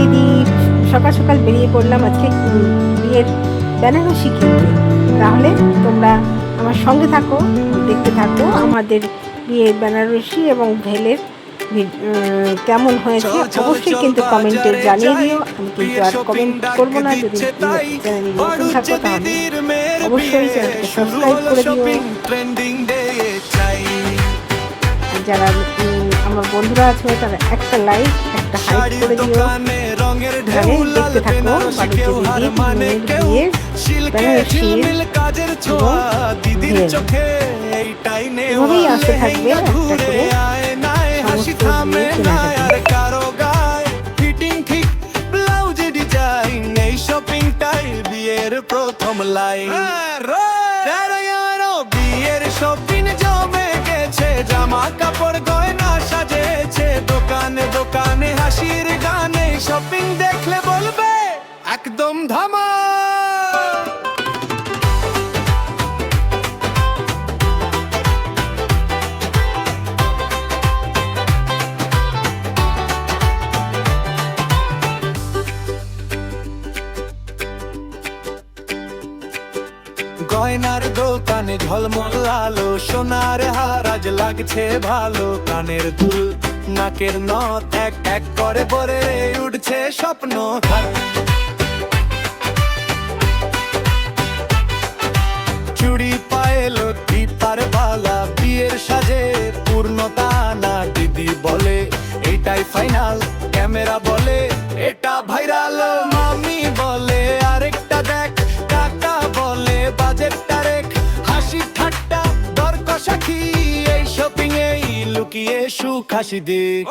জানিয়ে দিই, সকাল সকাল বেরিয়ে পড়লাম আজকে বিয়ের বেনারসি কিনতে। তাহলে তোমরা আমার সঙ্গে থাকো, দেখতে থাকো আমাদের বিয়ের বেনারসি এবং ভেলের কেমন হয়েছে অবশ্যই কিন্তু কমেন্টে জানিয়ে দিও। আমি কিন্তু আর কমেন্ট করবো না। যদি চ্যানেলে নতুন থাকো তাহলে অবশ্যই চ্যানেলকে সাবস্ক্রাইব করে দিও। যারা আমার বন্ধুরা আছে তারা একটা লাইক একটা হাইপ করে দিও। দেখতে থাকো এভাবেই আসতে থাকবে একটা করে প্রথম লাইন বিয়ের শপিং জমে গেছে, জামা কাপড় গয়না সাজেছে, দোকানে দোকানে হাসির গানে শপিং দেখলে বলবে একদম ধামা। গয়নার দোকানে ঝলমল আলো, সোনার হার আজ লাগছে ভালো, কানের দুল নাকের নথ এক এক করে ভরে উঠছে স্বপ্ন। চুড়ি পায়েলো দীপার বালা, বিয়ের সাজে পূর্ণতা না, দিদি বলে এটাই ফাইনাল, ক্যামেরা বলে এটা ভাইরাল, মামি বলে আরেকটা দেখ, কাকা বলে বাজেটটা রেখ, হাসি ঠাট্টা দর কষাখি এই শপিং এই লুকিয়ে সুখ হাসি দিক।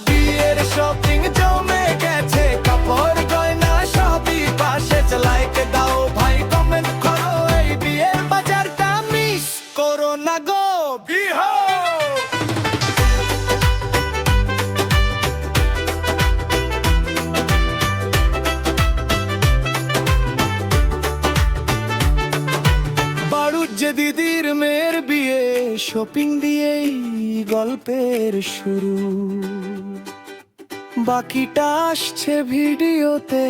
বিয়ের শপিং জমে গেছে, কাপড় গয়না সবই পাশে, লাইক দাও ভাই কমেন্ট করো, এই বিয়ের বাজারটা মিস করো না গো। বিহো যে দিদির মেয়ের বিয়ে, শপিং দিয়েই গল্পের শুরু, বাকিটা আসছে ভিডিওতে,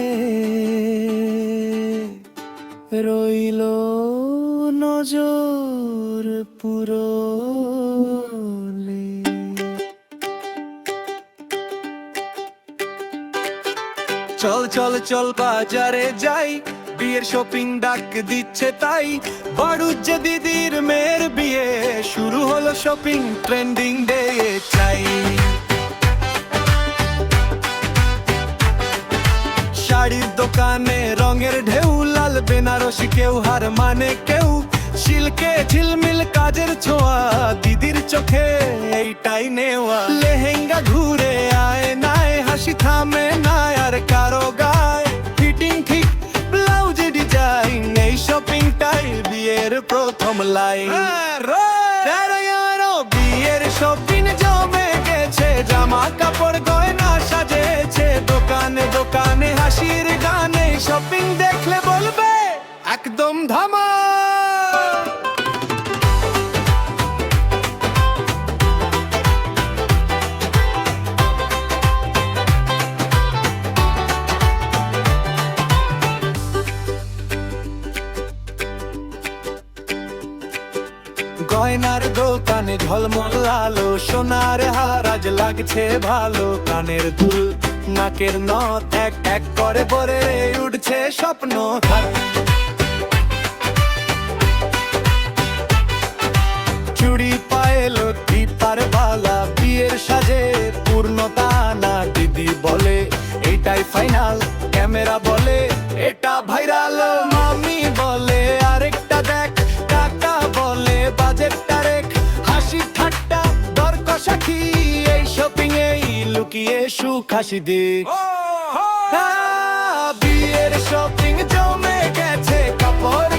রইল নজর পুরো। চল চল চল বাজারে যাই, বিয়ের শপিং ডাক দিচ্ছে তাই, বাড়ুজ্জে দিদির মেয়ের বিয়ে, শুরু হলো শপিং ট্রেন্ডিং ডে চাই। শাড়ির দোকানে রঙের ঢেউ, লাল বেনারসি কেউ হার মানে কেউ, সিল্কে ঝিলমিল কাজের ছোঁয়া, দিদির চোখে এইটাই নেওয়া, লেহেঙ্গা ঘুরে আয় নায়, হাসি থামে না আর কারো গায়, ফিটিং ঠিক ব্লাউজ ডিজাইন এই শপিংটাই বিয়ের প্রথম লাইন। বিয়ের শপিং জমে গেছে, জামা কাপড় গয়না সাজেছে, দোকানে দোকানে হাসির গানে শপিং দেখলে বলবে একদম ধামা। গয়নার দোকানে ঝলমল আলো, সোনার হার আজ লাগছে ভালো, কানের দুল নাকের নথ এক এক করে ভরে উঠছে স্বপ্ন। চুড়ি পায়েলো দীপার বালা, বিয়ের সাজে পূর্ণতা না, দিদি বলে এটাই ফাইনাল, ক্যামেরা বলে এটা ভাইরাল, মামি বলে আরেকটা দেখ, কাকা বলে বাজেটটা রেখ, হাসি ঠাট্টা দর কষাখি এই শপিং এই লুকিয়ে সুখ হাসি দিক। বিয়ের শপিং জমে গেছে, কাপড়